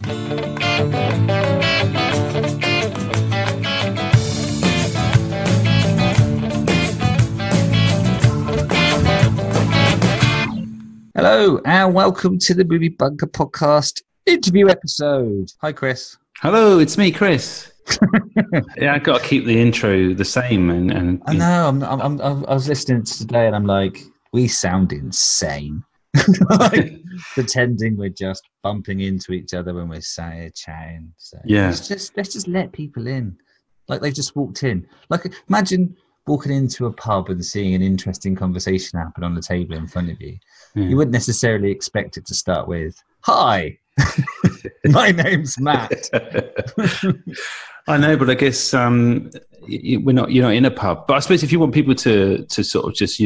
Hello and welcome to the Movie Bunker Podcast interview episode. Hi, Chris. Hello, it's me, Chris. Yeah, I got to keep the intro the same. And I know. I was listening to today, and I'm like, we sound insane. Like, pretending we're just bumping into each other when we're chatting. So yeah, let's just let people in, like they just walked in. Like, imagine walking into a pub and seeing an interesting conversation happen on the table in front of you. Yeah. You wouldn't necessarily expect it to start with, "Hi, my name's Matt." I know, but I guess you're not in a pub. But I suppose if you want people to sort of just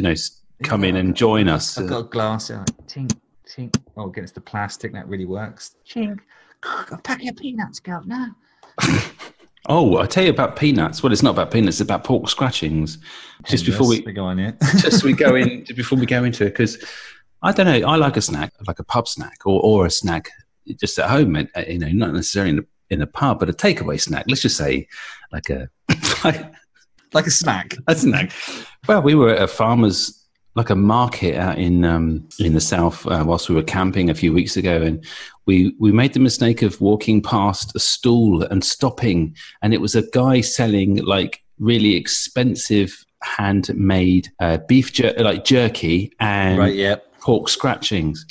come in and join us, I've got a glass. Tink, tink. Oh, against the plastic, that really works. Chink. I'll pack your peanuts, girl. Now. Oh, I tell you about peanuts. Well, it's not about peanuts; it's about pork scratchings. Just before we go on it, before we go into it, because I don't know. I like a snack, like a pub snack, or a snack just at home. Not necessarily in a pub, but a takeaway snack. Let's just say, like a like a snack. A snack. Well, we were at a farmer's, like a market out in the south whilst we were camping a few weeks ago, and we made the mistake of walking past a stall and stopping, and it was a guy selling like really expensive handmade beef jerky and pork scratchings,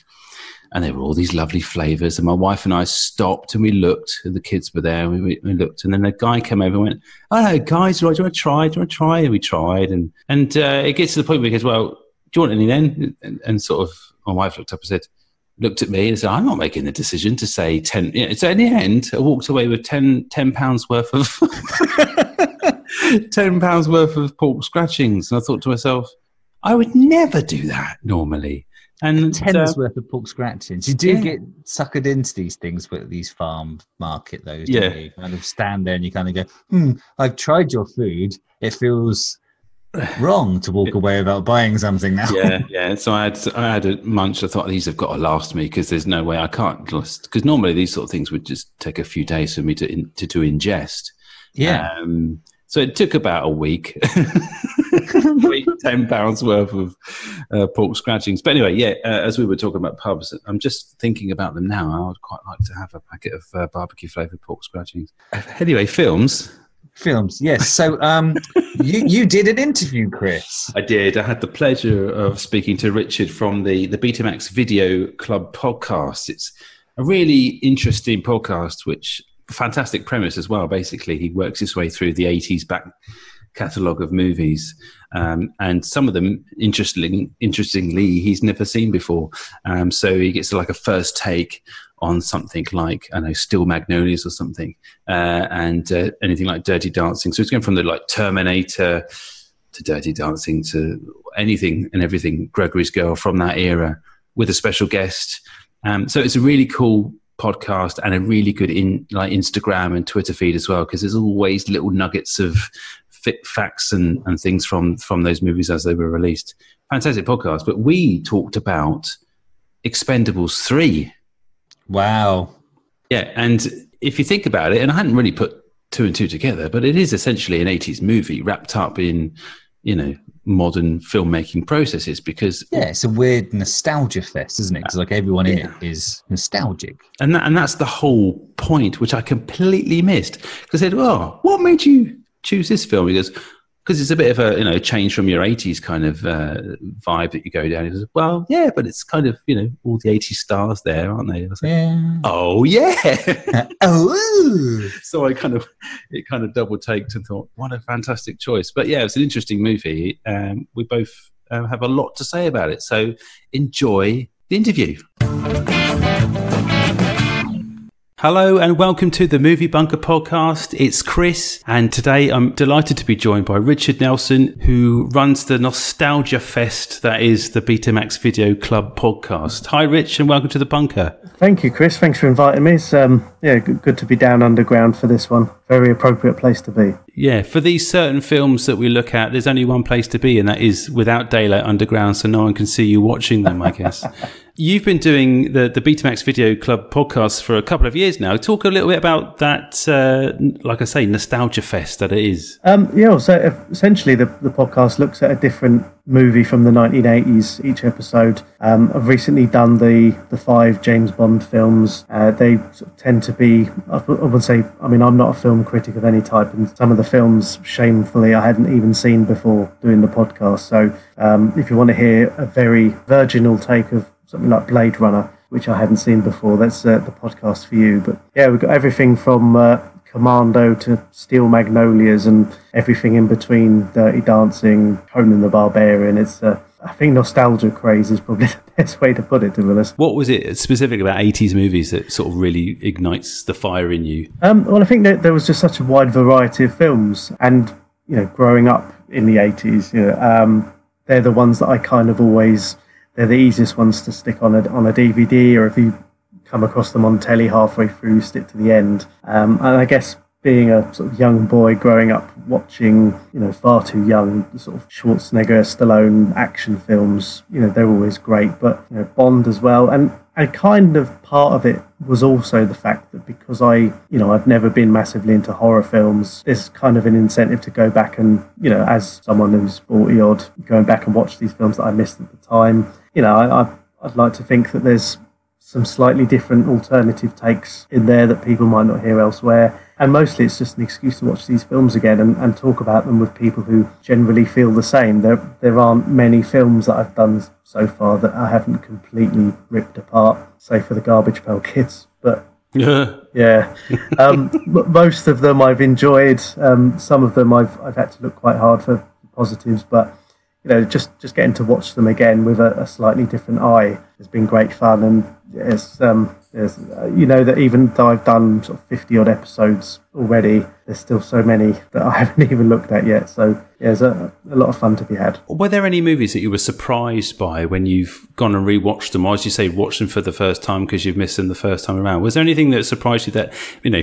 and there were all these lovely flavors. And my wife and I stopped and we looked, and the kids were there, and we looked, and then a guy came over and went, "Oh no, guys, do you want to try? Do you want to try?" And we tried, and it gets to the point where he goes, "Well, do you want any then?" And sort of my wife looked at me and said, "I'm not making the decision to say 10." So in the end, I walked away with £10 worth of £10 worth of pork scratchings, and I thought to myself, I would never do that normally. And £10 worth of pork scratchings. You do get suckered into these things with these farm market, those. Yeah, you kind of stand there and you kind of go, "I've tried your food. It feels wrong to walk away without buying something now." Yeah. So I had a munch. I thought, these have got to last me, because there's no way I can't. Because normally these sort of things would just take a few days for me to ingest. Yeah. So it took about a week. £10 worth of pork scratchings. But anyway, as we were talking about pubs, I'm just thinking about them now. I would quite like to have a packet of barbecue flavoured pork scratchings. Anyway, films, yes. So you did an interview, Chris. I did. I had the pleasure of speaking to Richard from the Betamax Video Club Podcast. It's a really interesting podcast, which fantastic premise as well. Basically, he works his way through the 80s back catalogue of movies, and some of them, interestingly, he's never seen before. So he gets like a first take on something like, I know, Still Magnolias or something, and anything like Dirty Dancing. So it's going from the like Terminator to Dirty Dancing to anything and everything Gregory's Girl from that era, with a special guest. So it's a really cool podcast and a really good Instagram and Twitter feed as well, because there's always little nuggets of facts and things from those movies as they were released. Fantastic podcast. But we talked about Expendables 3. Wow. Yeah, and if you think about it, and I hadn't really put two and two together, but it is essentially an 80s movie wrapped up in, modern filmmaking processes, because it's a weird nostalgia fest, isn't it? Because like everyone in it is nostalgic, and that's the whole point, which I completely missed. Because I said, "Oh, what made you choose this film?" He goes, "Because it's a bit of a change from your 80s kind of vibe that you go down." He goes, "Well, yeah, but it's kind of all the 80s stars there, aren't they?" I was like, "Yeah." "Oh yeah." Oh. So it kind of double taked and thought, what a fantastic choice. But yeah, it's an interesting movie. We both have a lot to say about it. So enjoy the interview. Hello and welcome to the Movie Bunker Podcast. It's Chris, and today I'm delighted to be joined by Richard Nelson, who runs the nostalgia fest that is the Betamax Video Club Podcast. Hi Rich, and welcome to the Bunker. Thank you, Chris. Thanks for inviting me. It's good to be down underground for this one. very appropriate place to be. Yeah, for these certain films that we look at, there's only one place to be, and that is without daylight underground, so no one can see you watching them, I guess. You've been doing the Betamax Video Club podcast for a couple of years now. Talk a little bit about that, like I say, nostalgia fest that it is. So essentially the podcast looks at a different movie from the 1980s each episode. I've recently done the 5 James Bond films. They sort of tend to be, I would say, I mean, I'm not a film critic of any type, and some of the films, shamefully, I hadn't even seen before doing the podcast. So if you want to hear a very virginal take of something like Blade Runner, which I hadn't seen before, that's the podcast for you. But yeah, we've got everything from Commando to Steel Magnolias and everything in between, Dirty Dancing, Conan the Barbarian. It's I think nostalgia craze is probably the best way to put it, to be honest. What was it specific about 80s movies that sort of really ignites the fire in you? Well, I think that there was just such a wide variety of films, and growing up in the 80s, they're the ones that I kind of always, they're the easiest ones to stick on a DVD, or if you come across them on telly halfway through, you stick to the end. And I guess being a sort of young boy growing up watching, far too young, the sort of Schwarzenegger, Stallone action films, they're always great, but Bond as well. And kind of part of it was also the fact that because I've never been massively into horror films, there's kind of an incentive to go back and, as someone who's 40 odd, going back and watch these films that I missed at the time. I'd like to think that there's some slightly different alternative takes in there that people might not hear elsewhere. And mostly it's just an excuse to watch these films again and talk about them with people who generally feel the same. There aren't many films that I've done so far that I haven't completely ripped apart, say for the Garbage Pail Kids. But yeah, most of them I've enjoyed. Some of them I've had to look quite hard for positives, but just getting to watch them again with a slightly different eye has been great fun. And it's that even though I've done sort of 50 odd episodes already, there's still so many that I haven't even looked at yet. So yeah, there's a lot of fun to be had. Were there any movies that you were surprised by when you've gone and rewatched them, or as you say, watched them for the first time because you've missed them the first time around? Was there anything that surprised you that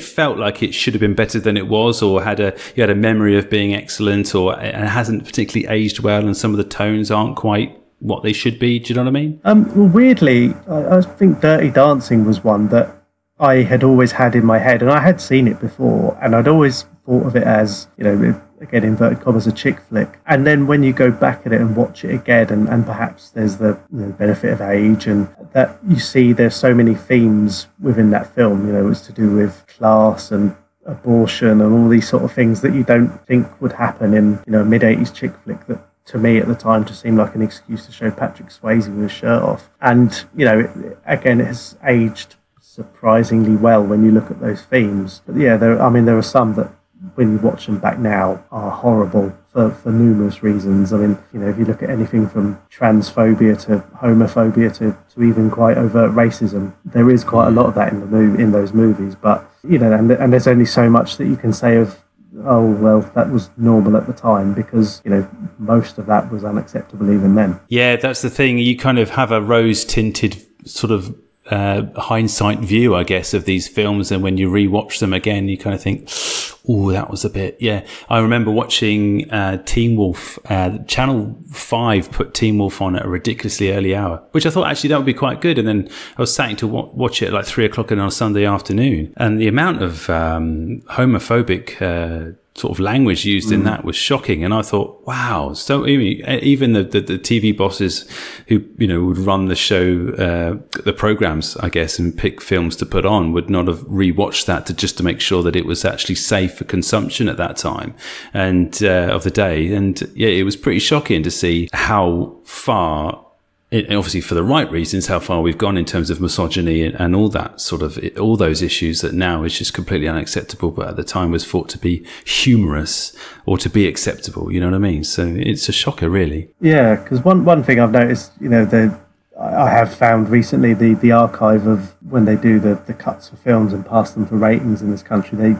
felt like it should have been better than it was, or you had a memory of being excellent, or it hasn't particularly aged well, and some of the tones aren't quite what they should be? Do you know what I mean? Well, weirdly, I think Dirty Dancing was one that I had always had in my head, and I had seen it before, and I'd always thought of it as, again, inverted commas, a chick flick. And then when you go back at it and watch it again, and perhaps there's the benefit of age, and that you see there's so many themes within that film, it's to do with class and abortion and all these sort of things that you don't think would happen in, a mid-80s chick flick that, to me at the time, just seemed like an excuse to show Patrick Swayze with his shirt off. And, it has aged surprisingly well when you look at those themes. But yeah, there are some that, when you watch them back now, are horrible for numerous reasons. I mean, if you look at anything from transphobia to homophobia to even quite overt racism, there is quite a lot of that in those movies. But, and there's only so much that you can say of, oh, well, that was normal at the time, because, most of that was unacceptable even then. Yeah, that's the thing. You kind of have a rose-tinted sort of hindsight view, I guess, of these films, and when you rewatch them again, you kind of think, oh, that was a bit, yeah. I remember watching Teen Wolf. Channel 5 put Teen Wolf on at a ridiculously early hour, which I thought actually that would be quite good, and then I was sat to watch it at like 3 o'clock on a Sunday afternoon, and the amount of homophobic sort of language used in that was shocking. And I thought, wow. So even the TV bosses who, would run the show, the programs, I guess, and pick films to put on would not have rewatched that to make sure that it was actually safe for consumption at that time and of the day. And yeah, it was pretty shocking to see how far, obviously for the right reasons, how far we've gone in terms of misogyny and all that sort of, all those issues that now is just completely unacceptable, but at the time was thought to be humorous or to be acceptable. You know what I mean? So it's a shocker, really. Yeah, because one thing I've noticed, I have found recently the archive of when they do the cuts for films and pass them for ratings in this country, they,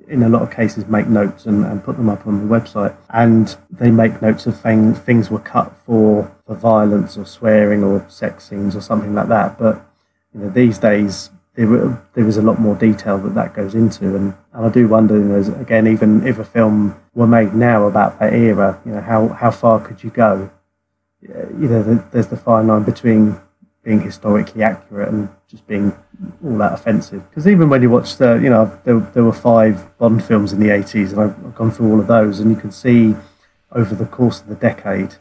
in a lot of cases, make notes and put them up on the website, and they make notes of things were cut for violence or swearing or sex scenes or something like that. But these days there is a lot more detail that goes into, and I do wonder, again, even if a film were made now about that era, how far could you go? There's the fine line between being historically accurate and just being all that offensive. Because even when you watch there were 5 Bond films in the 80s, and I've gone through all of those, and you can see over the course of the decade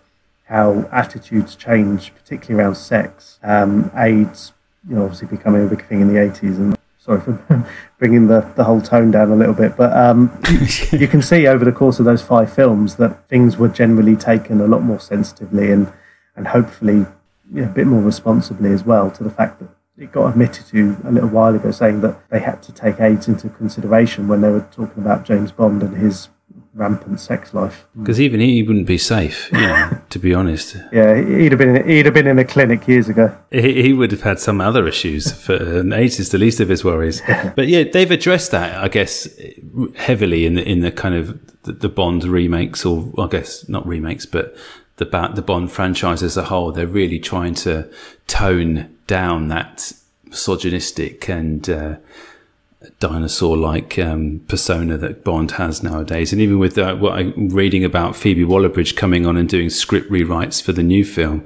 how attitudes change, particularly around sex, AIDS, obviously becoming a big thing in the 80s. And sorry for bringing the whole tone down a little bit, but you can see over the course of those 5 films that things were generally taken a lot more sensitively and hopefully a bit more responsibly as well, to the fact that it got admitted to a little while ago, saying that they had to take AIDS into consideration when they were talking about James Bond and his rampant sex life. Because even he wouldn't be safe, to be honest. Yeah, he'd have been in a clinic years ago. He would have had some other issues, and AIDS is the least of his worries. But yeah, they've addressed that, I guess, heavily in the kind of the Bond remakes, or I guess not remakes, but the Bond franchise as a whole. They're really trying to tone down that misogynistic and dinosaur-like persona that Bond has nowadays. And even with what I'm reading about Phoebe Waller-Bridge coming on and doing script rewrites for the new film,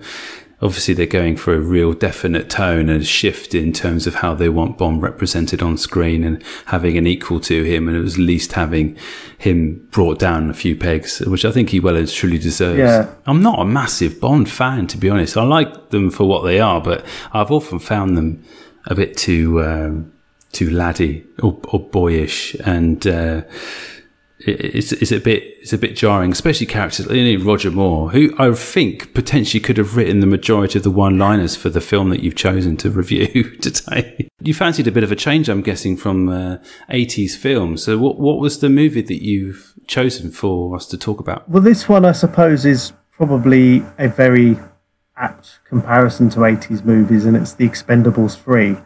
obviously they're going for a real definite tone and shift in terms of how they want Bond represented on screen, and having an equal to him, and at least having him brought down a few pegs, which I think he well and truly deserves. Yeah. I'm not a massive Bond fan, to be honest. I like them for what they are, but I've often found them a bit too laddie or boyish, and it's a bit jarring, especially characters like Roger Moore, who I think potentially could have written the majority of the one-liners for the film that you've chosen to review today. You fancied a bit of a change, I'm guessing, from 80s films. So what was the movie that you've chosen for us to talk about? Well, this one, I suppose, is probably a very apt comparison to 80s movies, and it's The Expendables 3.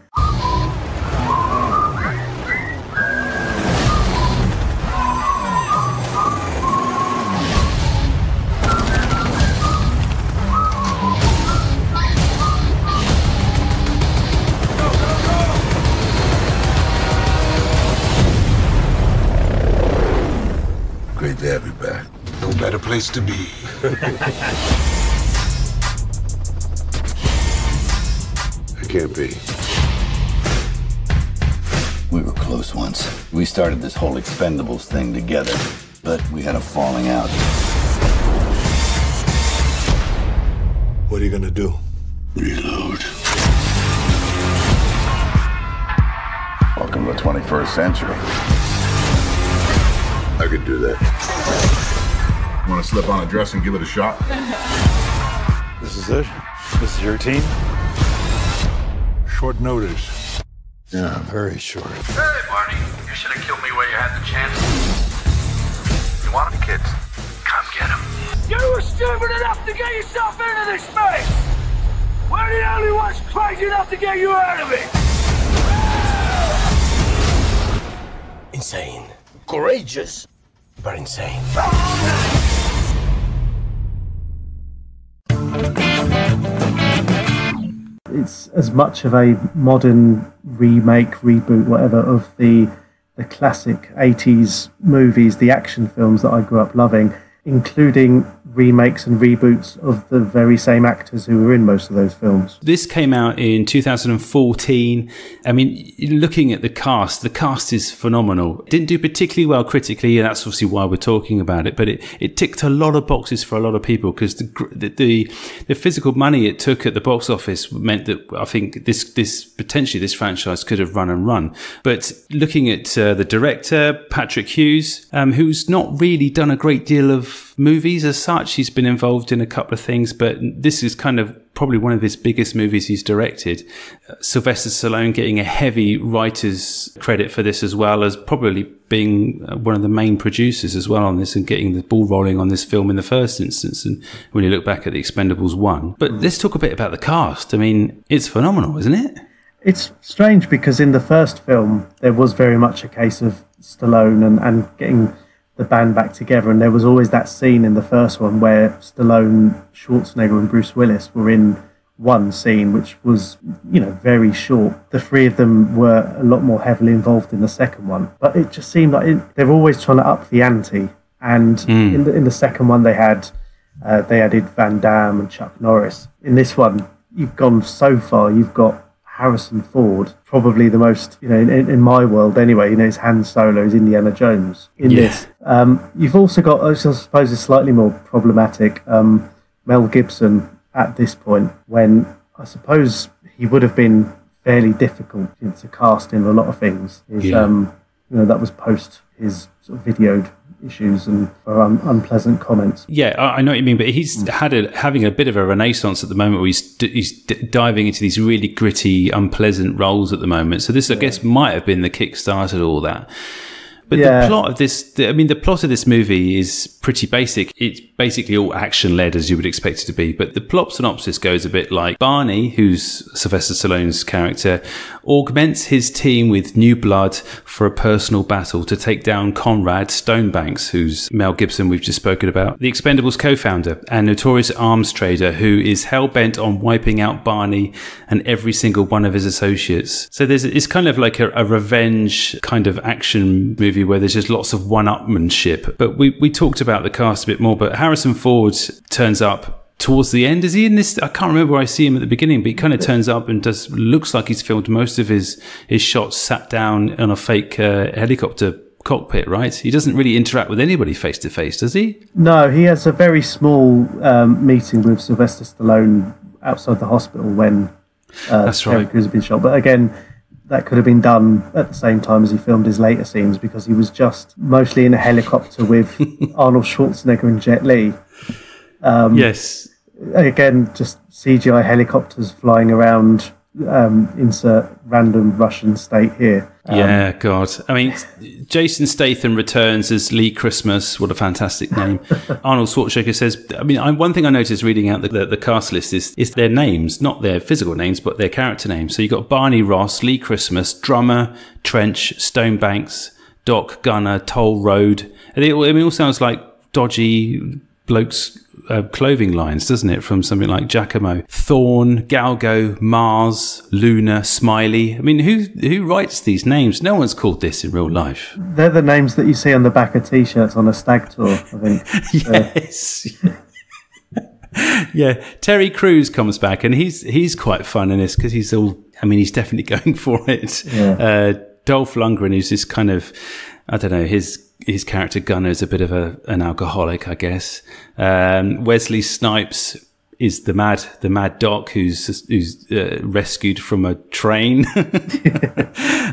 Great to have you back. No better place to be. I can't be. We were close once. We started this whole Expendables thing together, but we had a falling out. What are you gonna do? Reload. Welcome to the 21st century. I could do that. Want to slip on a dress and give it a shot? This is it? This is your team? Short notice. Yeah, very short. Hey, Barney. You should have killed me while you had the chance. You want the kids? Come get them. You were stupid enough to get yourself into this space! We're the only ones crazy enough to get you out of it! Insane. Courageous, but insane. It's as much of a modern remake, reboot, whatever, of the classic 80s movies, the action films that I grew up loving, including remakes and reboots of the very same actors who were in most of those films. This came out in 2014. I mean, looking at the cast is phenomenal. It didn't do particularly well critically, and that's obviously why we're talking about it, but it ticked a lot of boxes for a lot of people, because the physical money it took at the box office meant that I think this potentially this franchise could have run and run. But looking at the director, Patrick Hughes, who's not really done a great deal of movies as such. He's been involved in a couple of things, but this is kind of probably one of his biggest movies he's directed. Sylvester Stallone getting a heavy writer's credit for this, as well as probably being one of the main producers as well on this, and getting the ball rolling on this film in the first instance. And when you look back at the Expendables 1. But let's talk a bit about the cast. I mean, it's phenomenal, isn't it? It's strange because in the first film, there was very much a case of Stallone and getting the band back together, and there was always that scene in the first one where Stallone, Schwarzenegger and Bruce Willis were in one scene, which was, very short. The three of them were a lot more heavily involved in the second one, but it just seemed like they're always trying to up the ante. And in the second one, they added Van Damme and Chuck Norris. In this one, you've gone so far. You've got Harrison Ford, probably the most, in my world anyway, his Han Solo is Indiana Jones in this. You've also got, I suppose it's slightly more problematic, Mel Gibson at this point, when I suppose he would have been fairly difficult to cast in a lot of things. That was post his sort of videoed issues and unpleasant comments. Yeah, I know what you mean, but he's having a bit of a renaissance at the moment where he's diving into these really gritty, unpleasant roles at the moment. So this, I guess, might have been the kick started all that. But the plot of this movie is pretty basic. It's basically all action-led, as you would expect it to be. But the plot synopsis goes a bit like Barney, who's Sylvester Stallone's character, augments his team with new blood for a personal battle to take down Conrad Stonebanks, who's Mel Gibson we've just spoken about, the Expendables co-founder and notorious arms trader who is hell-bent on wiping out Barney and every single one of his associates. So it's kind of like a revenge kind of action movie where there's just lots of one-upmanship. But we talked about the cast a bit more, but Harrison Ford turns up towards the end. Is he in this? I can't remember where I see him at the beginning, but he kind of turns up and looks like he's filmed most of his shots sat down on a fake helicopter cockpit, right? He doesn't really interact with anybody face to face, does he? No, he has a very small meeting with Sylvester Stallone outside the hospital when Terry Crews had been shot. But again, that could have been done at the same time as he filmed his later scenes, because he was just mostly in a helicopter with Arnold Schwarzenegger and Jet Li. Yes. Again, just CGI helicopters flying around, insert random Russian state here. Yeah, God. I mean, Jason Statham returns as Lee Christmas. What a fantastic name. Arnold Schwarzenegger says, one thing I noticed reading out the cast list is their names, not their physical names, but their character names. So you've got Barney Ross, Lee Christmas, Drummer, Trench, Stonebanks, Doc, Gunner, Toll Road. And it all sounds like dodgy blokes' clothing lines, doesn't it? From something like Giacomo. Thorn, Galgo, Mars, Luna, Smiley. I mean, who writes these names? No one's called this in real life. They're the names that you see on the back of T-shirts on a stag tour, I think. Yes. Yeah, Terry Crews comes back, and he's quite fun in this because he's definitely going for it. Yeah. Dolph Lundgren is this kind of, I don't know, his character Gunner is a bit of an alcoholic, I guess. Wesley Snipes is the mad doc who's rescued from a train.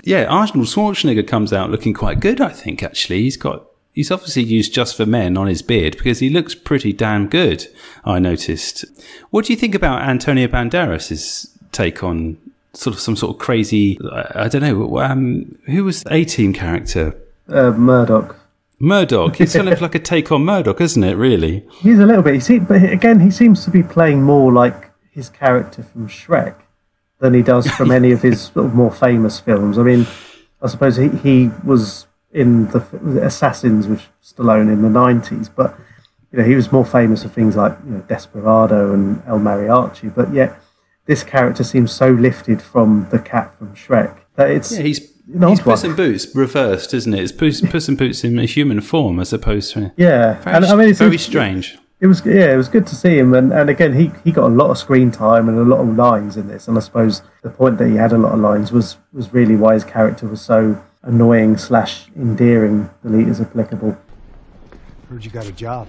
Yeah, Arnold Schwarzenegger comes out looking quite good, I think. Actually, he's obviously used Just for Men on his beard because he looks pretty damn good, I noticed. What do you think about Antonio Banderas' take on some sort of crazy, I don't know, who was the A-Team character? Murdoch. It's kind of like a take on Murdoch, isn't it, really? He's a little bit. But again, he seems to be playing more like his character from Shrek than he does from any of his sort of more famous films. I mean, I suppose he was in the Assassins with Stallone in the 90s, but he was more famous for things like Desperado and El Mariachi. But yet, this character seems so lifted from the cat from Shrek that it's... Yeah, he's Puss in Boots reversed, isn't it? It's Puss in Boots in a human form as opposed to... Yeah. It's very strange. It was good to see him. And again, he got a lot of screen time and a lot of lines in this. And I suppose the point that he had a lot of lines was really why his character was so annoying / endearing, the lead is applicable. Heard you got a job.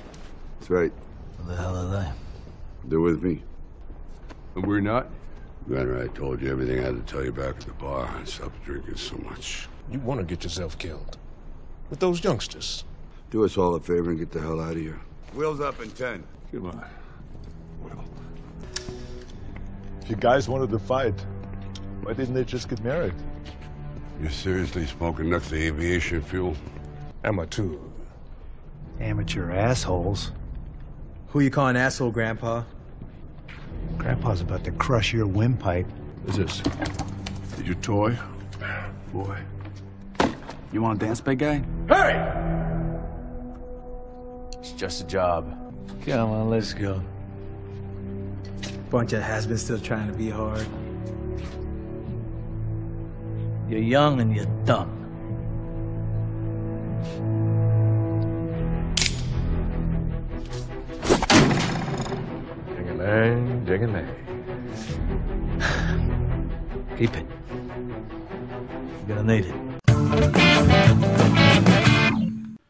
That's right. What the hell are they? They're with me. And we're not? Gunner, I told you everything I had to tell you back at the bar. I stopped drinking so much. You want to get yourself killed. With those youngsters. Do us all a favor and get the hell out of here. Wheels up in 10. Come on. Well, if you guys wanted to fight, why didn't they just get married? You're seriously smoking nuts to aviation fuel? Amateur. Amateur assholes. Who you calling asshole, Grandpa? Grandpa's about to crush your windpipe. What's this? Is your toy? Boy. You want to dance, big guy? Hey! It's just a job. Come on, let's go. Bunch of has-beens still trying to be hard. You're young and you're dumb. Ding-a-lang, ding-a-lang. Keep it. You're gonna need it.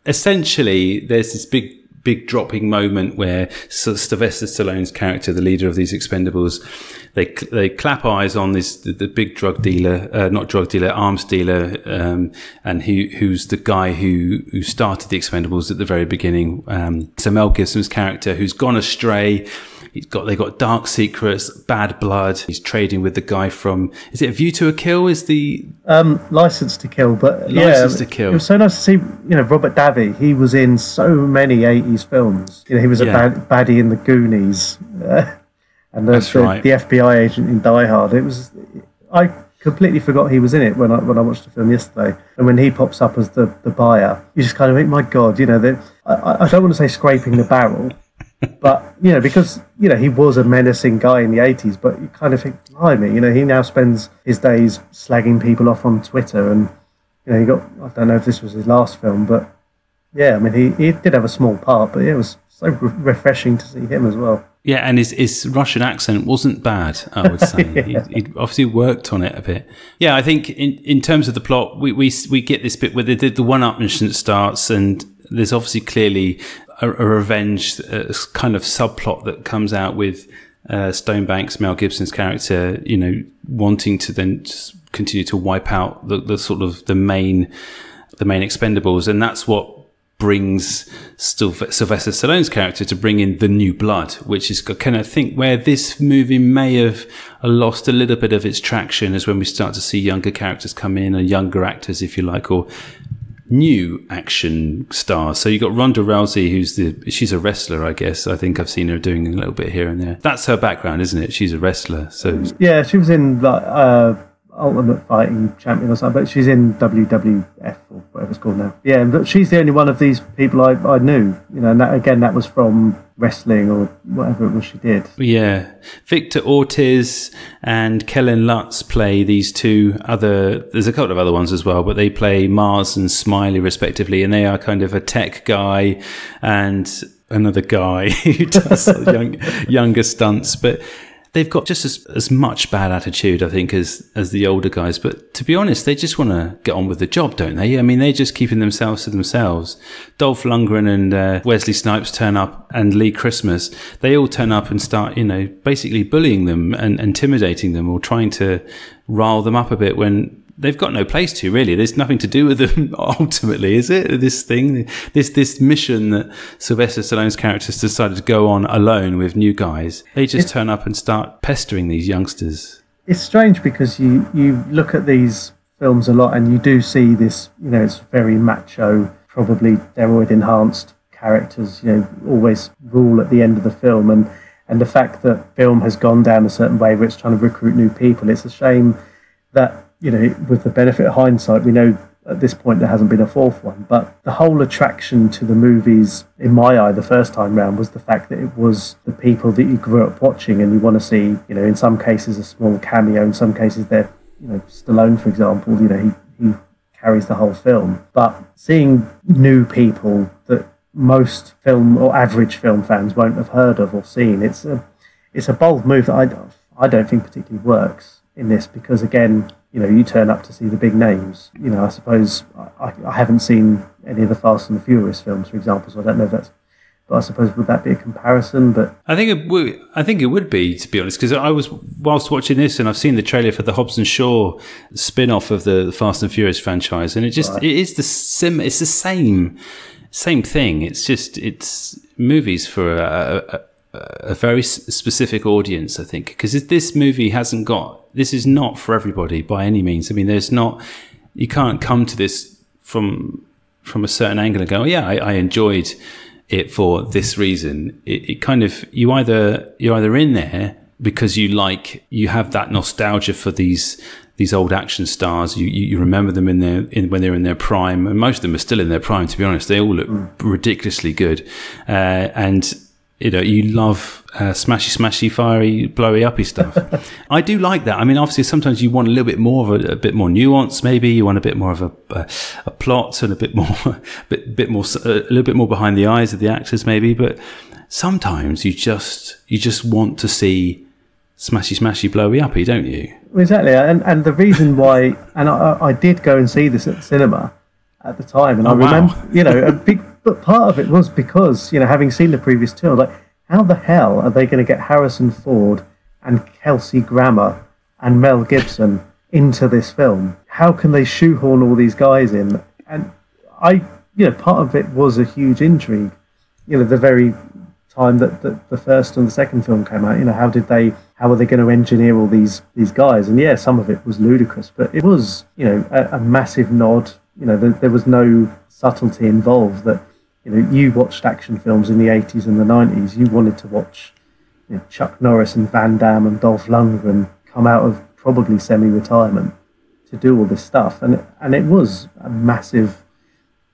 Essentially, there's this big dropping moment where Sylvester Stallone's character, the leader of these Expendables, they clap eyes on the big drug dealer, arms dealer, and who's the guy who started the Expendables at the very beginning. So Mel Gibson's character, who's gone astray. They got dark secrets, bad blood. He's trading with the guy from, is it A View to a Kill? Is the License to Kill? But License to Kill. It was so nice to see. Robert Davi. He was in so many '80s films. He was a baddie in The Goonies, and the FBI agent in Die Hard. I completely forgot he was in it when I watched the film yesterday. And when he pops up as the buyer, you just kind of think, my God, I don't want to say scraping the barrel. But, because, he was a menacing guy in the 80s, but you kind of think, blimey, he now spends his days slagging people off on Twitter. And, I don't know if this was his last film, but, yeah, I mean, he did have a small part, but it was so refreshing to see him as well. Yeah, and his Russian accent wasn't bad, I would say. Yeah. He obviously worked on it a bit. Yeah, I think in terms of the plot, we get this bit where the one-upmanship starts, and there's obviously clearly a revenge kind of subplot that comes out with Stonebanks, Mel Gibson's character, wanting to then just continue to wipe out the sort of the main Expendables, and that's what brings Sylvester Stallone's character to bring in the new blood, which is kind of think where this movie may have lost a little bit of its traction is when we start to see younger characters come in, and younger actors, if you like, or new action stars. So you got Ronda Rousey, she's a wrestler, I guess. I think I've seen her doing a little bit here and there. That's her background, isn't it? She's a wrestler. So yeah, she was in Ultimate Fighting Champion or something, but she's in WWF or whatever it's called now. Yeah, but she's the only one of these people I knew. And that was from wrestling or whatever it was she did. Yeah, Victor Ortiz and Kellen Lutz play these two other. There's a couple of other ones as well, but they play Mars and Smiley respectively, and they are kind of a tech guy and another guy who does younger stunts, but they've got just as much bad attitude, I think, as the older guys. But to be honest, they just want to get on with the job, don't they? I mean, they're just keeping themselves to themselves. Dolph Lundgren and Wesley Snipes turn up, and Lee Christmas, they all turn up and start, basically bullying them and intimidating them, or trying to rile them up a bit when they've got no place to, really. There's nothing to do with them ultimately, is it? This mission that Sylvester Stallone's characters decided to go on alone with new guys. They just turn up and start pestering these youngsters. It's strange because you look at these films a lot and you do see this, it's very macho, probably steroid enhanced characters, always rule at the end of the film. And the fact that film has gone down a certain way where it's trying to recruit new people, it's a shame that, with the benefit of hindsight, we know at this point there hasn't been a fourth one. But the whole attraction to the movies, in my eye, the first time round, was the fact that it was the people that you grew up watching, and you want to see, in some cases a small cameo, in some cases they're, Stallone, for example, he carries the whole film. But seeing new people that most film or average film fans won't have heard of or seen, it's a bold move that I don't think particularly works in this, because again, you turn up to see the big names. I suppose I haven't seen any of the Fast and the Furious films, for example, so I don't know if that's. But I suppose would that be a comparison? But I think it would be, to be honest, because I was whilst watching this, and I've seen the trailer for the Hobbs and Shaw spin-off of the Fast and Furious franchise, and it is it's the same thing. It's movies for a very specific audience, I think, because this movie this is not for everybody by any means. I mean, you can't come to this from a certain angle and go, oh, yeah, I enjoyed it for this reason. It kind of, you're either in there because you have that nostalgia for these old action stars. You remember them when they're in their prime, and most of them are still in their prime, to be honest. They all look ridiculously good, and you love smashy, fiery, blowy, uppy stuff. I do like that. I mean, obviously, sometimes you want a little bit more of a bit more nuance. Maybe you want a bit more of a plot and a little bit more behind the eyes of the actors, maybe. But sometimes you just want to see smashy, blowy, uppy, don't you? Exactly, and the reason why, and I did go and see this at the cinema at the time, and I remember, a big. But part of it was because, having seen the previous two, I was like, how the hell are they going to get Harrison Ford and Kelsey Grammer and Mel Gibson into this film? How can they shoehorn all these guys in? And part of it was a huge intrigue. The very time that the first and the second film came out, how were they going to engineer all these guys? And yeah, some of it was ludicrous, but it was, a massive nod. There was no subtlety involved that, you watched action films in the 80s and the 90s. You wanted to watch Chuck Norris and Van Damme and Dolph Lundgren come out of probably semi-retirement to do all this stuff. And it was a massive,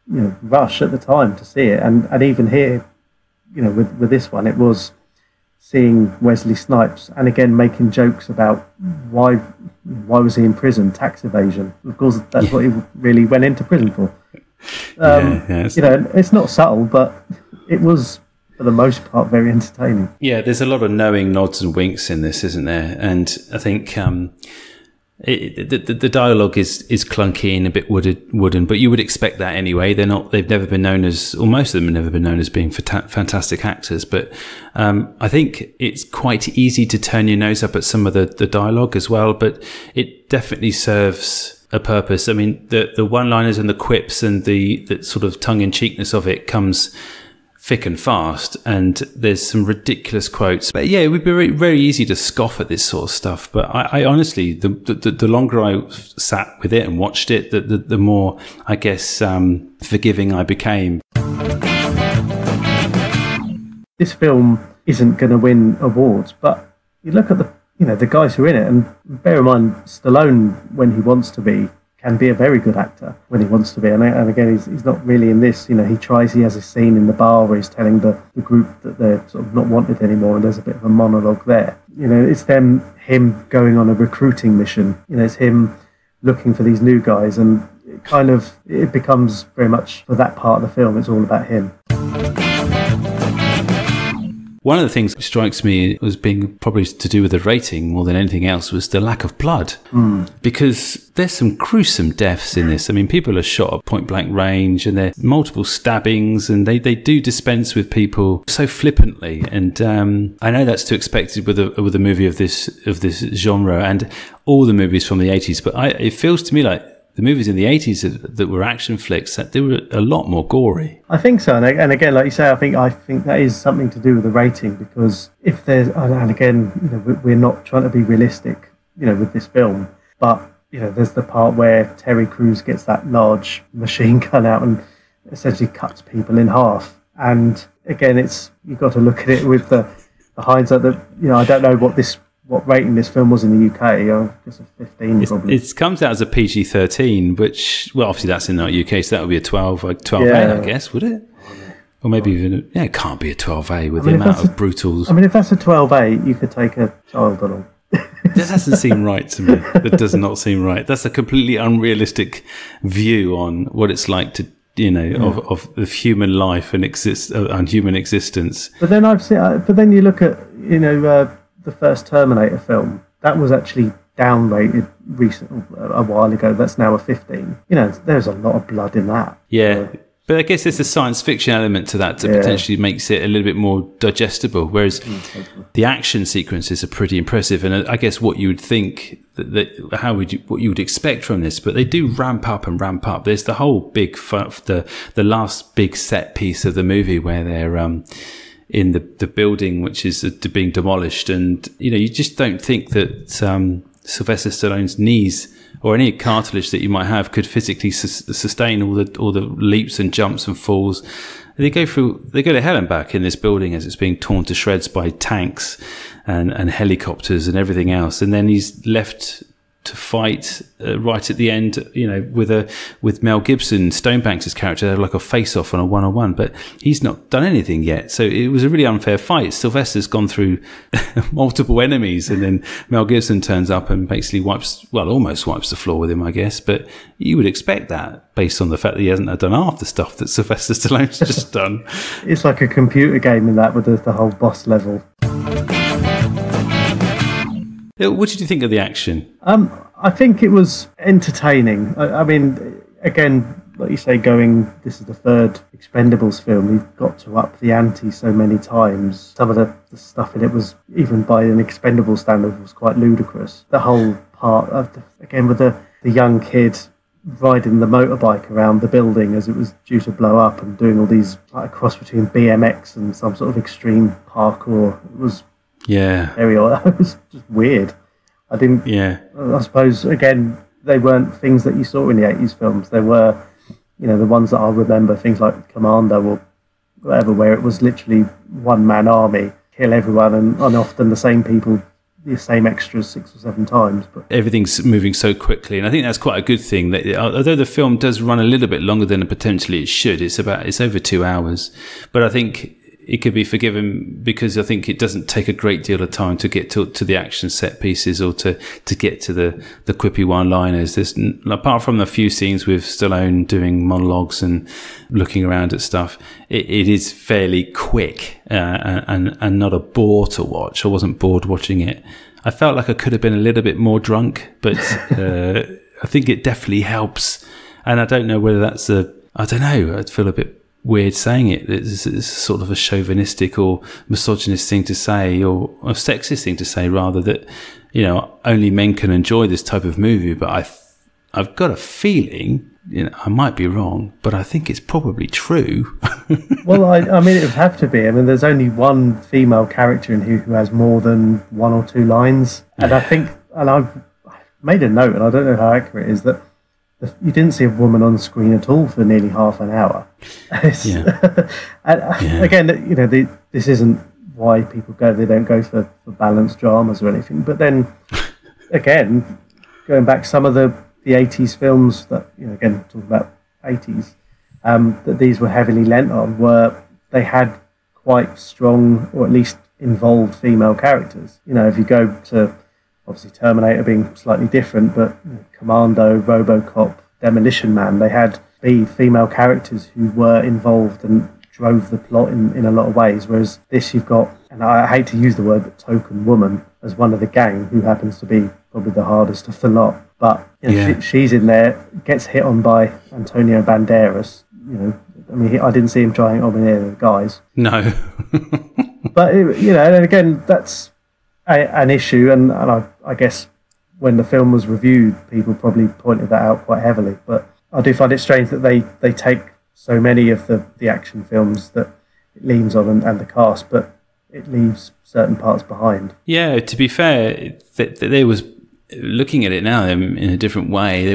rush at the time to see it. And even here, with this one, it was seeing Wesley Snipes and again making jokes about why was he in prison, tax evasion. Of course, that's what he really went into prison for. It's not subtle, but it was, for the most part, very entertaining. Yeah, there's a lot of knowing nods and winks in this, isn't there? And I think the dialogue is clunky and a bit wooden, but you would expect that anyway. They've never been known as, or most of them have never been known as being fantastic actors. But I think it's quite easy to turn your nose up at some of the dialogue as well. But it definitely serves a purpose. I mean, the one-liners and the quips and the sort of tongue-in-cheekness of it comes thick and fast, and there's some ridiculous quotes. But yeah, it would be very, very easy to scoff at this sort of stuff. But I honestly, the longer I sat with it and watched it, the more, I guess, forgiving I became. This film isn't going to win awards, but you look at the guys who are in it, and bear in mind, Stallone, when he wants to be, can be a very good actor when he wants to be. And again, he's not really in this. He has a scene in the bar where he's telling the group that they're sort of not wanted anymore, and there's a bit of a monologue there. It's him going on a recruiting mission. It's him looking for these new guys, and it becomes very much, for that part of the film, it's all about him. One of the things that strikes me as being probably to do with the rating more than anything else was the lack of blood. Because there's some gruesome deaths in this. I mean, people are shot at point blank range, and there's multiple stabbings, and they do dispense with people so flippantly. And I know that's to expected with a movie of this genre and all the movies from the 80s, but it feels to me like the movies in the 80s that were action flicks, that they were a lot more gory. I think so, and again, like you say, I think that is something to do with the rating, because if there's, and again, we're not trying to be realistic, with this film, but there's the part where Terry Crews gets that large machine gun out and essentially cuts people in half, and again, you've got to look at it with the hindsight that I don't know what rating this film was in the UK. Just a 15 probably. It comes out as a PG-13, which, well, obviously that's in the UK, so that would be a 12A, I guess, would it? Or maybe even, it can't be a 12A with the amount of brutals. I mean, if that's a 12A, you could take a child along. That doesn't seem right to me. That does not seem right. That's a completely unrealistic view on what it's like to, of human life and human existence. But then you look at, the first Terminator film, that was actually downrated a while ago. That's now a 15. There's a lot of blood in that. Yeah. But I guess there's a science fiction element to that potentially makes it a little bit more digestible, whereas the action sequences are pretty impressive. And I guess what you would think, what you would expect from this, but they do ramp up and ramp up. There's the whole big, the last big set piece of the movie where they're in the building which is being demolished, and you just don't think that Sylvester Stallone's knees or any cartilage that you might have could physically sustain all the leaps and jumps and falls. They go to hell and back in this building as it's being torn to shreds by tanks and helicopters and everything else, and then he's left to fight right at the end, with Mel Gibson, Stonebanks' character, they had like a face-off on a one-on-one, but he's not done anything yet. So it was a really unfair fight. Sylvester's gone through multiple enemies, and then Mel Gibson turns up and basically almost wipes the floor with him, I guess. But you would expect that based on the fact that he hasn't done half the stuff that Sylvester Stallone's just done. It's like a computer game in that, with the whole boss level. What did you think of the action? I think it was entertaining. I mean, again, like you say, this is the third Expendables film. We've got to up the ante so many times. Some of the stuff in it was, even by an Expendables standard, was quite ludicrous. The whole part of, again, with the young kid riding the motorbike around the building as it was due to blow up, and doing all these, like, a cross between BMX and some sort of extreme parkour. It was very odd. It was just weird. I suppose, again, they weren't things that you saw in the 80s films. They were, the ones that I'll remember, things like Commando or whatever, where it was literally one-man army, kill everyone, and often the same people, the same extras 6 or 7 times. But everything's moving so quickly, and I think that's quite a good thing. That although the film does run a little bit longer than potentially it should, it's over 2 hours, but I think it could be forgiven because I think it doesn't take a great deal of time to get to the action set pieces, or to get to the quippy one-liners. There's, apart from the few scenes with Stallone doing monologues and looking around at stuff, it is fairly quick and not a bore to watch. I wasn't bored watching it. I felt like I could have been a little bit more drunk, but I think it definitely helps. And I don't know whether I don't know, I'd feel a bit weird saying it. It's sort of a chauvinistic or misogynist thing to say, or a sexist thing to say, rather, that only men can enjoy this type of movie. But I've got a feeling, I might be wrong, but I think it's probably true. Well, I mean, it would have to be. I mean, there's only one female character in here who has more than 1 or 2 lines, and I think, and I've made a note, and I don't know how accurate it is, that you didn't see a woman on screen at all for nearly half an hour. Again, this isn't why people go. They don't go for balanced dramas or anything. But then, again, going back, some of the 80s films that, again, talking about 80s, that these were heavily lent on, they had quite strong, or at least involved, female characters. If you go to, obviously, Terminator being slightly different, but Commando, RoboCop, Demolition Man, they had female characters who were involved and drove the plot in a lot of ways. Whereas this, you've got, and I hate to use the word, but token woman as one of the gang, who happens to be probably the hardest of the lot. But she's in there, gets hit on by Antonio Banderas. I mean, I didn't see him trying to domineer the guys. No. But and again, that's an issue, and I guess when the film was reviewed, people probably pointed that out quite heavily. But I do find it strange that they take so many of the action films that it leans on and the cast, but it leaves certain parts behind. Yeah, to be fair, there was, looking at it now in a different way,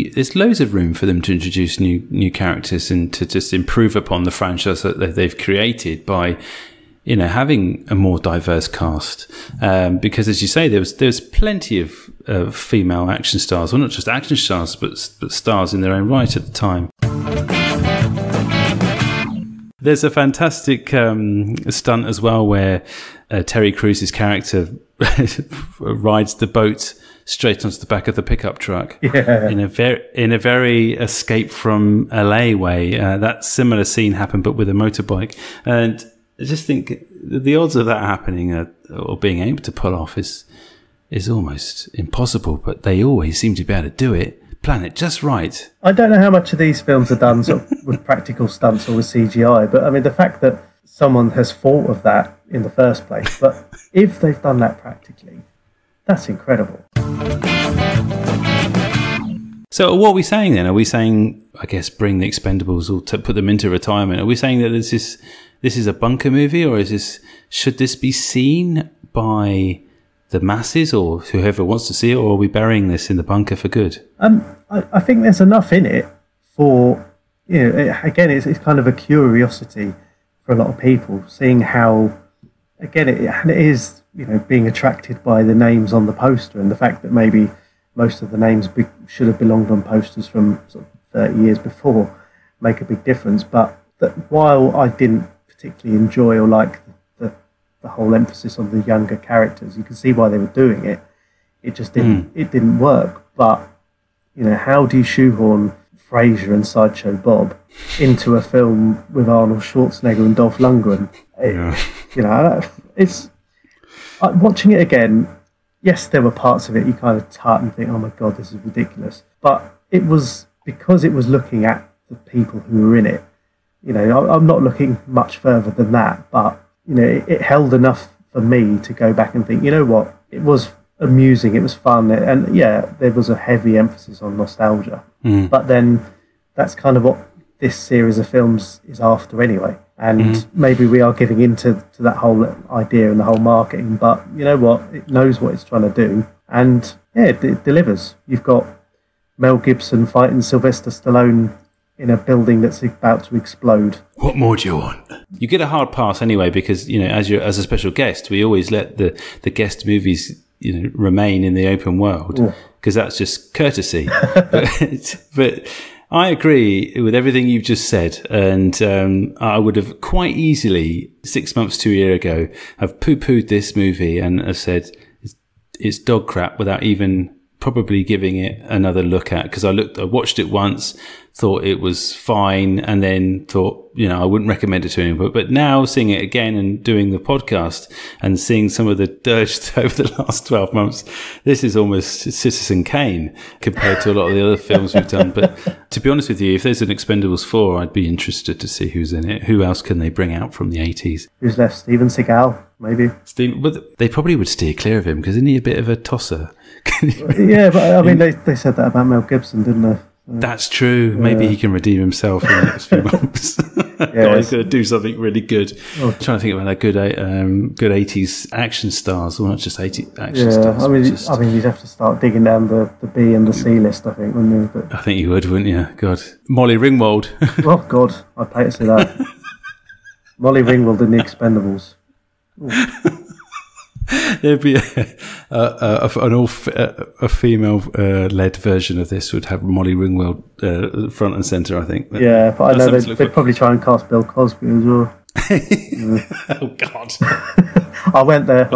there's loads of room for them to introduce new characters and to just improve upon the franchise that they've created by having a more diverse cast, because, as you say, there's plenty of female action stars, well, not just action stars, but stars in their own right at the time. There's a fantastic stunt as well where Terry Crews's character rides the boat straight onto the back of the pickup truck. Yeah. In a very Escape from LA way. That similar scene happened, but with a motorbike. And I just think the odds of that happening or being able to pull off is almost impossible, but they always seem to be able to do it. Plan it just right. I don't know how much of these films are done sort of with practical stunts or with CGI, but I mean, the fact that someone has thought of that in the first place, but if they've done that practically, that's incredible. So what are we saying then? Are we saying, I guess, bring the Expendables or to put them into retirement? Are we saying that this is a bunker movie, or should this be seen by the masses or whoever wants to see it, or are we burying this in the bunker for good? I think there's enough in it for, again, it's kind of a curiosity for a lot of people, seeing how, again, it is, being attracted by the names on the poster and the fact that maybe most of the names should have belonged on posters from sort of 30 years before make a big difference. But while I didn't particularly enjoy or like the whole emphasis on the younger characters, you can see why they were doing it. It just didn't work. But how do you shoehorn Frasier and Sideshow Bob into a film with Arnold Schwarzenegger and Dolph Lundgren? It's watching it again. Yes, there were parts of it you kind of tart and think, oh my God, this is ridiculous. But it was because it was looking at the people who were in it. I'm not looking much further than that, but it held enough for me to go back and think, you know what, it was amusing, it was fun, and yeah, there was a heavy emphasis on nostalgia. But then that's kind of what this series of films is after anyway. And maybe we are getting into that whole idea and the whole marketing, but you know what? It knows what it's trying to do, and yeah, it delivers. You've got Mel Gibson fighting Sylvester Stallone in a building that's about to explode. What more do you want? You get a hard pass anyway because as a special guest, we always let the guest movies remain in the open world because that's just courtesy. but I agree with everything you've just said, and I would have quite easily 6 months to a year ago have poo-pooed this movie and have said it's dog crap without even probably giving it another look at, because I watched it once, thought it was fine, and then thought I wouldn't recommend it to anyone. But now seeing it again and doing the podcast and seeing some of the dirge over the last 12 months, this is almost Citizen Kane compared to a lot of the other films we've done. But to be honest with you, if there's an Expendables 4, I'd be interested to see who's in it. Who else can they bring out from the 80s? Who's left? Steven Seagal, maybe. But they probably would steer clear of him because isn't he a bit of a tosser? Yeah, but I mean, they said that about Mel Gibson, didn't they? That's true. Maybe he can redeem himself in the next few months. Yeah, he's going to do something really good. I'm trying to think about good 80s action stars, or not just 80s action stars. I mean, you'd have to start digging down the B and the C list, I think, wouldn't you? But I think you would, wouldn't you? God, Molly Ringwald. Oh God, I'd pay to see that. Molly Ringwald in the Expendables. There'd be a female-led version of this would have Molly Ringwald front and centre, I think. Yeah, but I know they'd probably try and cast Bill Cosby as well. Oh, God. I went there.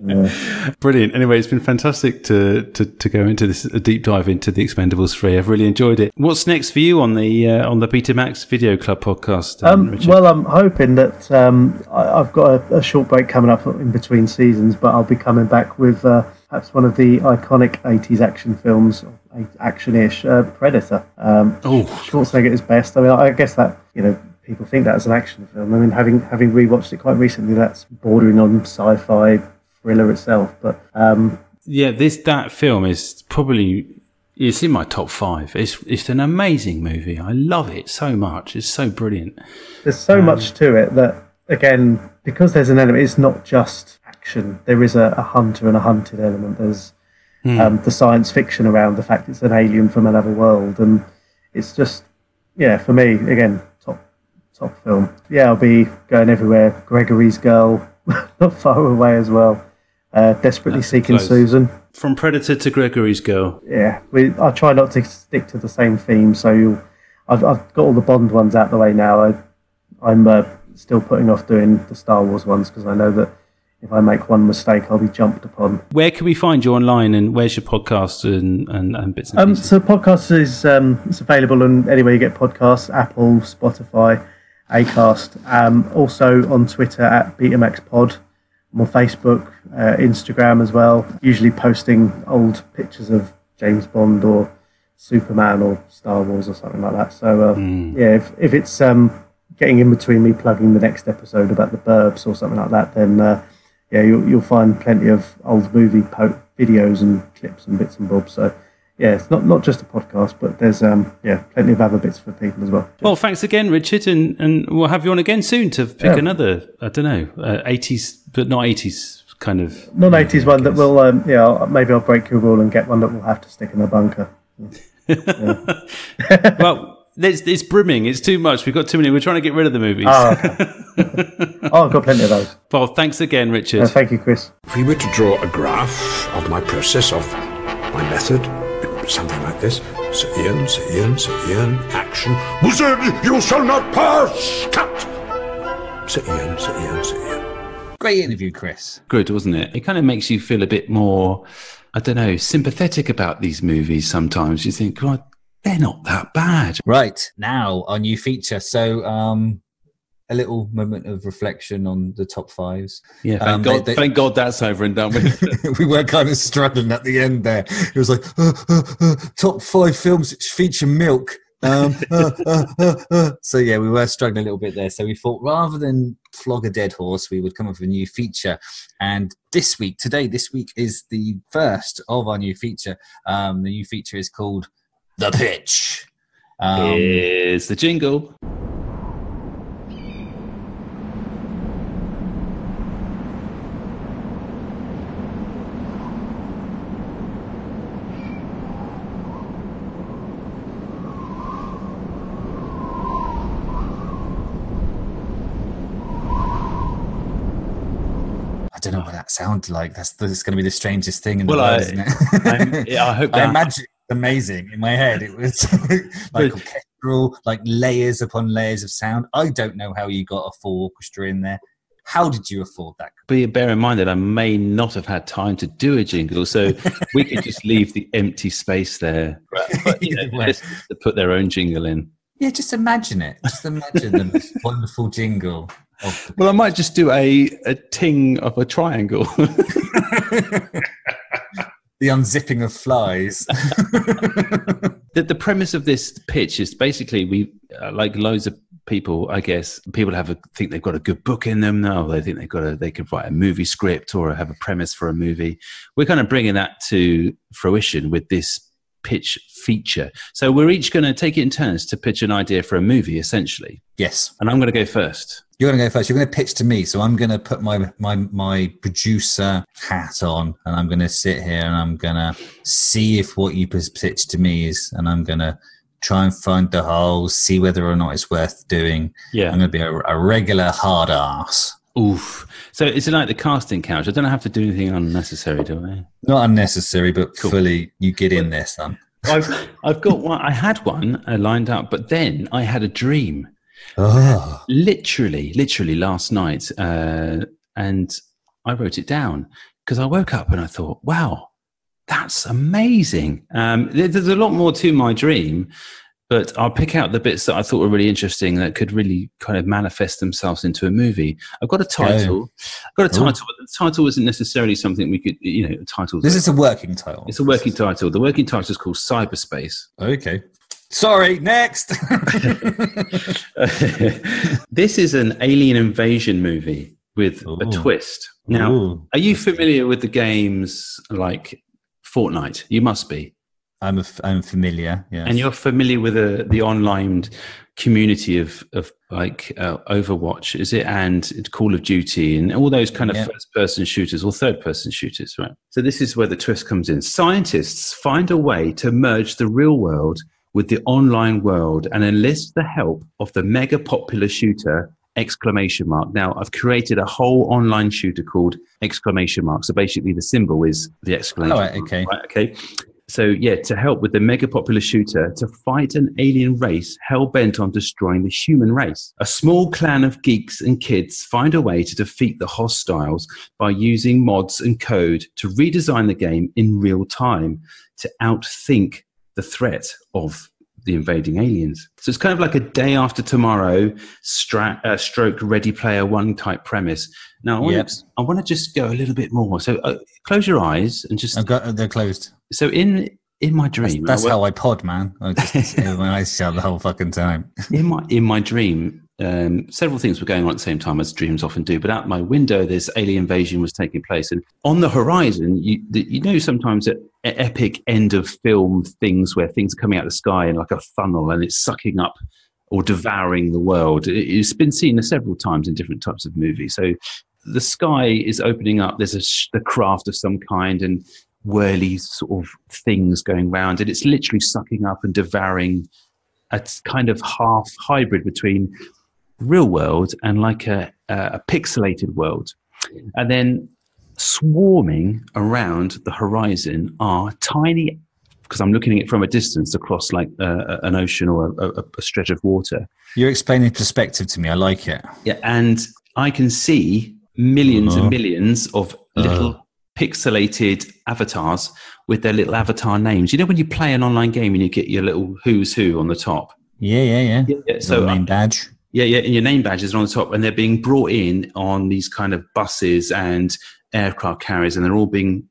Yeah. Brilliant. Anyway, it's been fantastic to go into this, a deep dive into the Expendables 3. I've really enjoyed it. What's next for you on the Betamax Video Club podcast? Well, I'm hoping that I've got a short break coming up in between seasons, but I'll be coming back with perhaps one of the iconic 80s action films, action-ish, Predator. Schwarzenegger is best. I mean, I guess that people think that as an action film. I mean, having rewatched it quite recently, that's bordering on sci-fi thriller itself, but that film is probably, it's in my top 5. It's an amazing movie. I love it so much. It's so brilliant. There's so much to it that, again, because there's an element, it's not just action. There is a hunter and a hunted element. There's the science fiction around the fact it's an alien from another world, and it's just, for me, again, top film. I'll be going everywhere. Gregory's Girl, not far away as well. Desperately Seeking close. Susan. From Predator to Gregory's Girl. Yeah, I try not to stick to the same theme, so I've got all the Bond ones out the way now. I'm still putting off doing the Star Wars ones because I know that if I make one mistake, I'll be jumped upon. Where can we find you online, and where's your podcast and bits and pieces? So podcast is it's available on anywhere you get podcasts: Apple, Spotify, Acast. Also on Twitter at Betamax Pod. I'm on Facebook, Instagram as well. Usually posting old pictures of James Bond or Superman or Star Wars or something like that. So if it's getting in between me plugging the next episode about the Burbs or something like that, then you'll find plenty of old movie videos and clips and bits and bobs. So it's not just a podcast, but there's plenty of other bits for people as well. Well, thanks again, Richard, and we'll have you on again soon to pick another, 80s, but not 80s kind of... Non-80s one that will, maybe I'll break your rule and get one that we'll have to stick in a bunker. Well, It's brimming. It's too much. We've got too many. We're trying to get rid of the movies. Oh, okay. I've got plenty of those. Well, thanks again, Richard. Thank you, Chris. If we were to draw a graph of my process, of my method, something like this. Sir Ian, action. Wizard, you shall not pass! Cut! Sir Ian. Great interview, Chris. Good, wasn't it? It kind of makes you feel a bit more, I don't know, sympathetic about these movies sometimes. You think, God, they're not that bad. Right, now our new feature. So a little moment of reflection on the top fives. Yeah, thank God that's over and done with. We were kind of struggling at the end there. It was like, top 5 films which feature milk. So yeah, we were struggling a little bit there. So we thought rather than flog a dead horse, we would come up with a new feature. And this week is the first of our new feature. The new feature is called The Pitch. Here's the jingle. I don't know what that sounded like. That's going to be the strangest thing in the world, isn't it? I hope I imagine it's amazing. In my head, it was like orchestral, like layers upon layers of sound. I don't know how you got a full orchestra in there. How did you afford that? But bear in mind that I may not have had time to do a jingle, so we could just leave the empty space there. But, listeners to put their own jingle in. Yeah, just imagine it. Just imagine the most wonderful jingle. Well, I might just do a ting of a triangle. The unzipping of flies. The premise of this pitch is basically we, like loads of people, I guess, people think they've got a good book in them now. They think they could write a movie script or have a premise for a movie. We're kind of bringing that to fruition with this pitch feature. So we're each going to take it in turns to pitch an idea for a movie, essentially. Yes. And I'm going to go first. You're going to go first. You're going to pitch to me. So I'm going to put my producer hat on, and I'm going to sit here and I'm going to see if what you pitch to me is, and I'm going to try and find the holes, see whether or not it's worth doing. Yeah. I'm going to be a regular hard ass. Oof. So is it like the casting couch? I don't have to do anything unnecessary, do I? Not unnecessary, but fully you get in there, son. I've got one. I had one lined up, but then I had a dream. Oh. Literally last night, and I wrote it down because I woke up and I thought, wow, that's amazing. There's a lot more to my dream, but I'll pick out the bits that I thought were really interesting that could really kind of manifest themselves into a movie. I've got a title. But the title isn't necessarily something we could, title. This is a working title. It's a working title. The working title is called Cyberspace. Okay. Sorry, next. This is an alien invasion movie with a twist. Now, are you familiar with the games like Fortnite? You must be. I'm familiar, yes. And you're familiar with the online community of like Overwatch, is it? And Call of Duty and all those kind of first-person shooters or third-person shooters, right? So this is where the twist comes in. Scientists find a way to merge the real world with the online world and enlist the help of the mega popular shooter ! Now, I've created a whole online shooter called ! So basically the symbol is the exclamation mark. Okay. Right, okay. So, yeah, to help with the mega popular shooter to fight an alien race hell-bent on destroying the human race. A small clan of geeks and kids find a way to defeat the hostiles by using mods and code to redesign the game in real time to outthink the threat of the invading aliens. So it's kind of like a day after tomorrow stroke Ready Player One type premise. Now, I want to just go a little bit more. So close your eyes and just... They're closed. So in my dream... That's how I pod, man. I just my eyes shut the whole fucking time. In my dream, several things were going on at the same time, as dreams often do. But out my window, this alien invasion was taking place. And on the horizon, sometimes at epic end of film things where things are coming out of the sky in like a funnel and it's sucking up or devouring the world. It's been seen several times in different types of movies. So the sky is opening up. There's the craft of some kind and whirly sort of things going round, and it's literally sucking up and devouring a kind of half hybrid between real world and like a pixelated world. And then swarming around the horizon are tiny, because I'm looking at it from a distance across like an ocean or a stretch of water. You're explaining perspective to me. I like it. Yeah, and I can see millions and millions of little pixelated avatars with their little avatar names. You know when you play an online game and you get your little who's who on the top? Yeah. So name badge. Yeah, and your name badges are on the top, and they're being brought in on these kind of buses and aircraft carriers, and they're all being,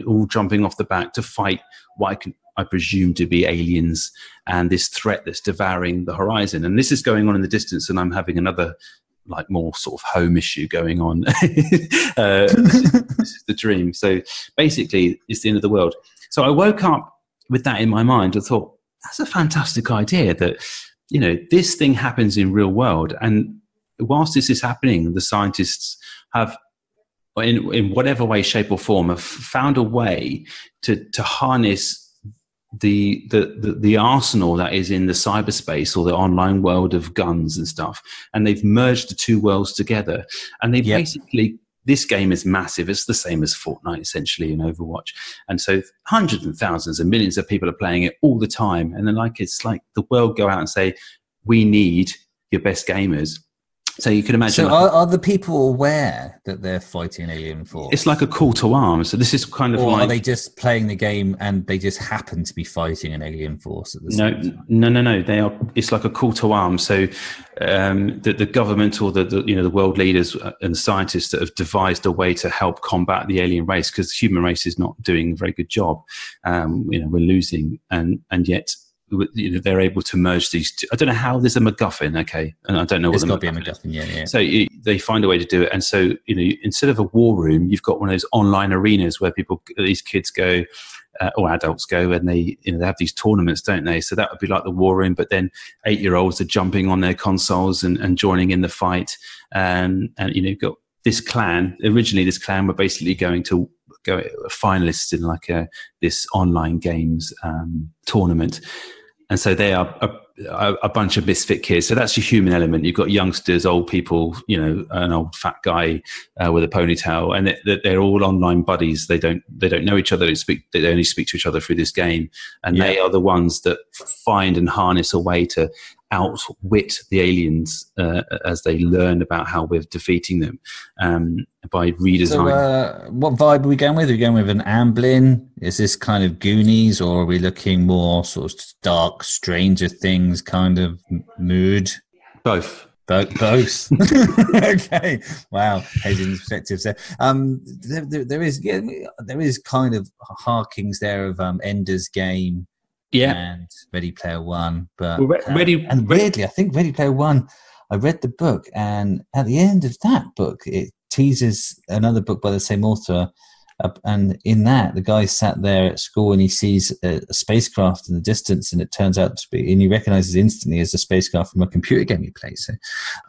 all jumping off the back to fight what I presume to be aliens and this threat that's devouring the horizon. And this is going on in the distance, and I'm having another like more sort of home issue going on. This is the dream. So basically, it's the end of the world. So I woke up with that in my mind. I thought, that's a fantastic idea that, this thing happens in real world. And whilst this is happening, the scientists have, in whatever way, shape or form, have found a way to harness the arsenal that is in the cyberspace or the online world of guns and stuff, and they've merged the two worlds together. And they basically, this game is massive. It's the same as Fortnite essentially in Overwatch, and so hundreds and thousands and millions of people are playing it all the time. And then it's like the world go out and say, we need your best gamers. So you can imagine. So are the people aware that they're fighting an alien force? It's like a call to arms. So this is kind of or like. Are they just playing the game and they just happen to be fighting an alien force at the same time? No. They are. It's like a call to arms. So the government or the world leaders and scientists that have devised a way to help combat the alien race, because the human race is not doing a very good job. We're losing, and yet. They're able to merge these two. I don't know how there's a MacGuffin, okay, and I don't know what there's got to be a MacGuffin, yeah. So they find a way to do it, and so instead of a war room, you've got one of those online arenas where these kids go, or adults go, and they have these tournaments, don't they? So that would be like the war room, but then 8-year-olds are jumping on their consoles and joining in the fight, and you've got this clan. Originally, this clan were basically going to go finalists in like this online games tournament. And so they are a bunch of misfit kids. So that's your human element. You've got youngsters, old people, an old fat guy with a ponytail, and they're all online buddies. They don't know each other. They only speak to each other through this game, and they are the ones that find and harness a way to outwit the aliens as they learn about how we're defeating them by redesign. So what vibe are we going with? Are we going with an Amblin? Is this kind of Goonies, or are we looking more sort of dark Stranger Things kind of mood? Both. Both. Okay. Wow. Hedging perspectives there. There is kind of harkings there of Ender's Game. Yeah, and Ready Player One, but weirdly, I think Ready Player One. I read the book, and at the end of that book, it teases another book by the same author, and in that, the guy sat there at school and he sees a spacecraft in the distance, and it turns out to be, and he recognizes instantly as a spacecraft from a computer game he plays. So,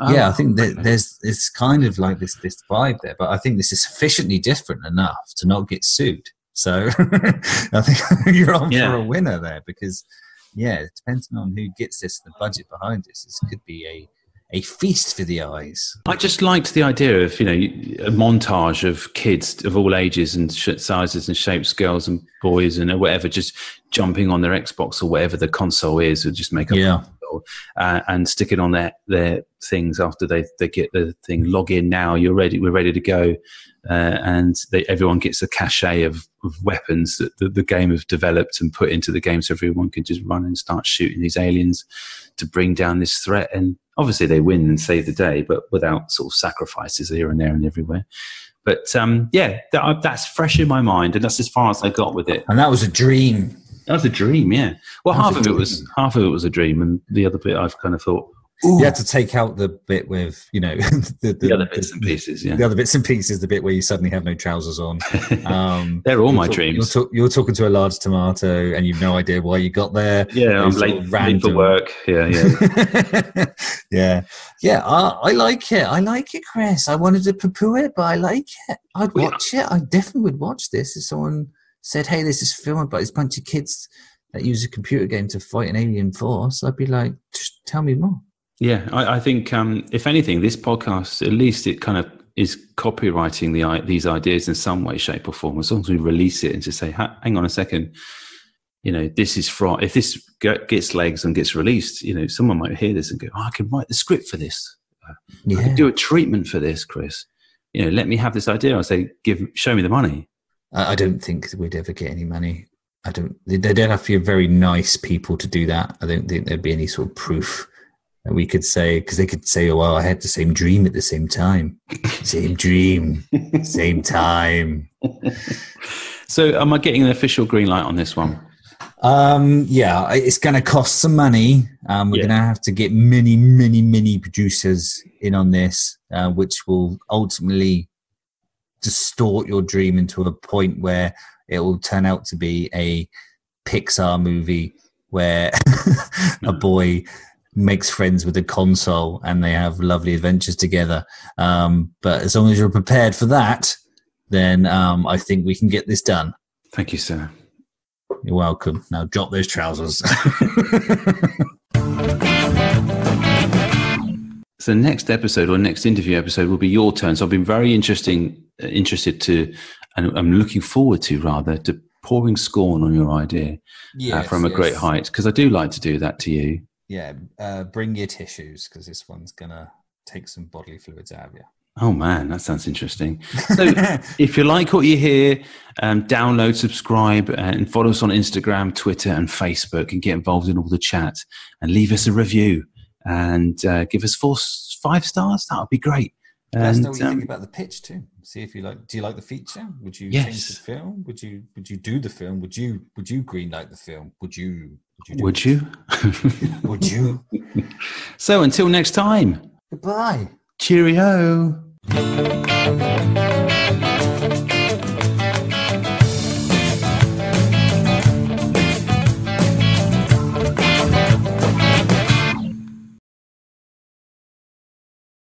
I think that it's kind of like this vibe there, but I think this is sufficiently different enough to not get sued. So I think you're on for a winner there, because, depending on who gets this, the budget behind this could be a feast for the eyes. I just liked the idea of, a montage of kids of all ages and sizes and shapes, girls and boys and whatever, just jumping on their Xbox or whatever the console is, or just make up and stick it on their things after they get the thing. Log in now, we're ready to go. And everyone gets a cache of weapons that the game have developed and put into the game, so everyone can just run and start shooting these aliens to bring down this threat. And obviously they win and save the day, but without sort of sacrifices here and there and everywhere. But that's fresh in my mind, and that's as far as I got with it. And that was a dream. That was a dream, yeah. Well, half of it was a dream, and the other bit I've kind of thought, ooh. You had to take out the bit with, the other bits and pieces, yeah. The other bits and pieces, the bit where you suddenly have no trousers on. They're all my dreams. You're talking to a large tomato and you've no idea why you got there. Yeah, I'm late for work. Yeah. Yeah, I like it. I like it, Chris. I wanted to poo-poo it, but I like it. I'd watch it. I definitely would watch this if someone said, hey, this is filmed by this bunch of kids that use a computer game to fight an alien force, I'd be like, just tell me more. Yeah, I think if anything, this podcast, at least it kind of is copywriting these ideas in some way, shape, or form. As long as we release it and just say, hang on a second, this is if this gets legs and gets released, someone might hear this and go, I can write the script for this. I can do a treatment for this, Chris. Let me have this idea. I'll say, show me the money. I don't think we'd ever get any money. They'd have to be very nice people to do that. I don't think there'd be any sort of proof that we could say, because they could say, oh, well, I had the same dream at the same time. Same dream, same time. So am I getting an official green light on this one? Yeah, it's going to cost some money. We're going to have to get many, many, many producers in on this, which will ultimately distort your dream into a point where it will turn out to be a Pixar movie where a boy makes friends with a console and they have lovely adventures together. But as long as you're prepared for that, then I think we can get this done. Thank you, sir. You're welcome. Now drop those trousers. So next episode or next interview episode will be your turn. So I've been very interested to, and I'm looking forward to pouring scorn on your idea from a great height, because I do like to do that to you. Yeah, bring your tissues, because this one's going to take some bodily fluids out of you. Oh, man, that sounds interesting. So if you like what you hear, download, subscribe, and follow us on Instagram, Twitter, and Facebook, and get involved in all the chat, and leave us a review, and give us 5 stars. That would be great. Let us know what you think about the pitch too. See if you like. Do you like the feature? Would you change the film? Would you do the film? Would you greenlight the film? Would you? Would you? Would you? So until next time. Goodbye. Cheerio.